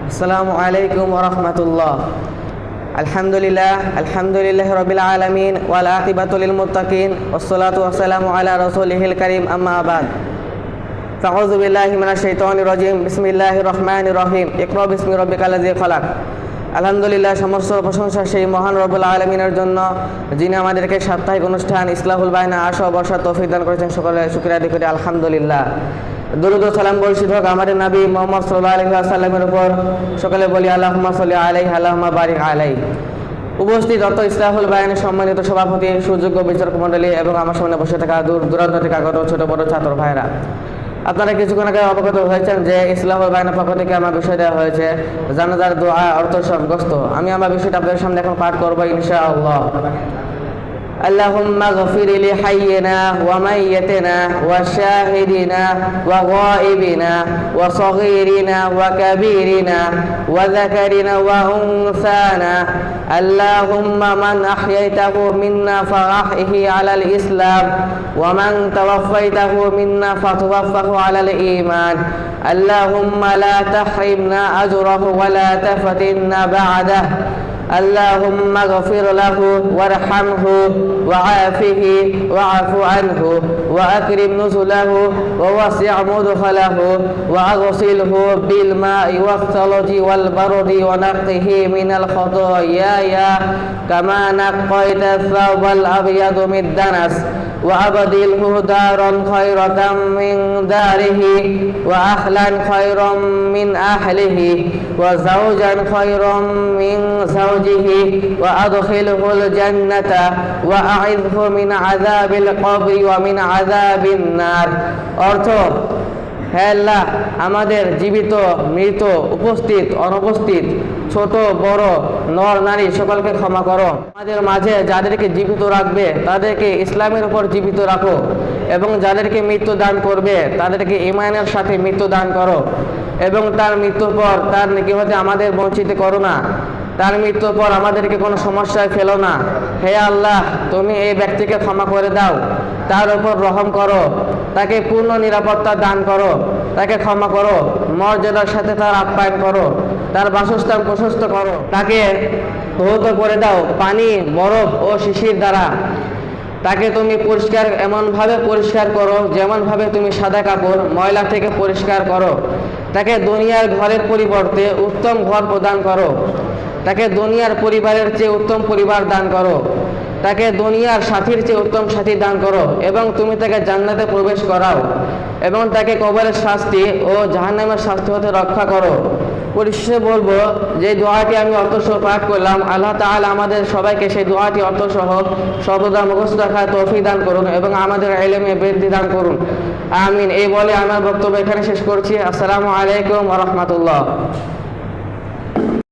আসসালামু আলাইকুম ওয়া রাহমাতুল্লাহ। আলহামদুলিল্লাহ রাব্বিল আলামিন ওয়াল আকিবাতু লিল মুত্তাকিন ওয়াসসালাতু ওয়াসসালামু আলা রাসূলিহিল কারীম আম্মা বাদ। আউযু বিল্লাহি মিনাশ শাইতানির রাজীম। বিসমিল্লাহির রহমানির রহিম। ইকরা বিসমি রাব্বিকাল লাযী খালাক। আলহামদুলিল্লাহ, সমস্ত প্রশংসা সেই মহান রব্বুল আলামিনের জন্য, যিনি আমাদেরকে সাপ্তাহিক অনুষ্ঠান ইসলাহুল বায়না আসা বর্ষা তৌফিক দান করেছেন। সকলে শুকরিয়া আদায় করি আলহামদুলিল্লাহ। দরুদ ও সালাম বর্ষিত হোক আমাদের নবী মুহাম্মদ সাল্লাল্লাহু আলাইহি ওয়াসাল্লামের উপর। সকলে বলি আল্লাহুম্মা সাল্লি আলাইহি আল্লাহুম্মা বারিক আলাইহি। উপস্থিত অত ইসলাহুল বায়ানের সম্মানিত সভাপতি, সুযোগ্য বিচারক মণ্ডলী এবং আমার সামনে বসে থাকা দূর দূরান্ত থেকে আগত ছোট বড় ছাত্র ভাইরা, আপনারা কিছুক্ষণ আগে অবগত হয়েছেন যে ইসলাহুল বায়ানের পক্ষ থেকে আমার বিষয় দেওয়া হয়েছে জানাজার দোয়া অর্থ গস্ত। আমি আমার বিষয়টা আপনাদের সামনে এখন পাঠ করবো ইনশাআল্লাহ। اللهم اغفر لحينا وميتنا وشاهدنا وغائبنا وصغيرنا وكبيرنا وذكرنا وأنثانا. اللهم من أحييته منا فأحيه على الإسلام ومن توفيته منا فتوفه على الإيمان. اللهم لا تحرمنا أجره ولا تفتنا بعده. اللهم اغفر له وارحمه وعافه واعف عنه واكرم نزله ووسع مدخله واغسله بالماء والثلج والبرد ونقه من الخطايا كما نقيت الثوب الابيض من الدنس. وأبدله دارا خيرة من داره وأهلا خيرا من أهله وزوجا خيرا من زوجه وأدخله الجنة وأعذه من عذاب القبر ومن عذاب النار. অর্থ: হে আল্লাহ, আমাদের জীবিত, মৃত, উপস্থিত, অনুপস্থিত, ছোট বড়, নর নারী সকলকে ক্ষমা করো। আমাদের মাঝে যাদেরকে জীবিত রাখবে তাদেরকে ইসলামের উপর জীবিত রাখো, এবং যাদেরকে মৃত্যু দান করবে তাদেরকে ঈমানের সাথে মৃত্যু দান করো, এবং তার মৃত্যুর পর তার নেকি হতে আমাদের বঞ্চিত করো না। তার মৃত্যুর পর আমাদেরকে কোনো সমস্যায় ফেলো না। হে আল্লাহ, তুমি এই ব্যক্তিকে ক্ষমা করে দাও, তার উপর রহম করো, তাকে পূর্ণ নিরাপত্তা দান করো, তাকে ক্ষমা করো, মর্যাদার সাথে তার আপ্যায়ন করো, তার বাসস্থান প্রশস্ত করো, তাকে ধৌত করে দাও পানি, বরফ ও শিশির দ্বারা। তাকে তুমি পরিষ্কার এমনভাবে পরিষ্কার করো যেমনভাবে তুমি সাদা কাপড় ময়লা থেকে পরিষ্কার করো। তাকে দুনিয়ার ঘরের পরিবর্তে উত্তম ঘর প্রদান করো। তাকে দুনিয়ার পরিবারের চেয়ে উত্তম পরিবার দান করো। তাকে দুনিয়ার সাথীর চেয়ে উত্তম সাথী দান করো, এবং তুমি তাকে জান্নাতে প্রবেশ করাও, এবং তাকে কবরের শাস্তি ও জাহান্নামের শাস্তি হতে রক্ষা করো। পরিশেষে বলবো যে দোয়াটি আমি অর্থসহ পাঠ করলাম, আল্লাহ তাআলা আমাদের সবাইকে সেই দোয়াটি অর্থসহ সর্বদা মুখস্থ রাখার তৌফিক দান করুন এবং আমাদের ইলমে বৃদ্ধি দান করুন, আমিন। এই বলে আমার বক্তব্য এখানে শেষ করছি। আসসালামু আলাইকুম ওয়া রাহমাতুল্লাহ।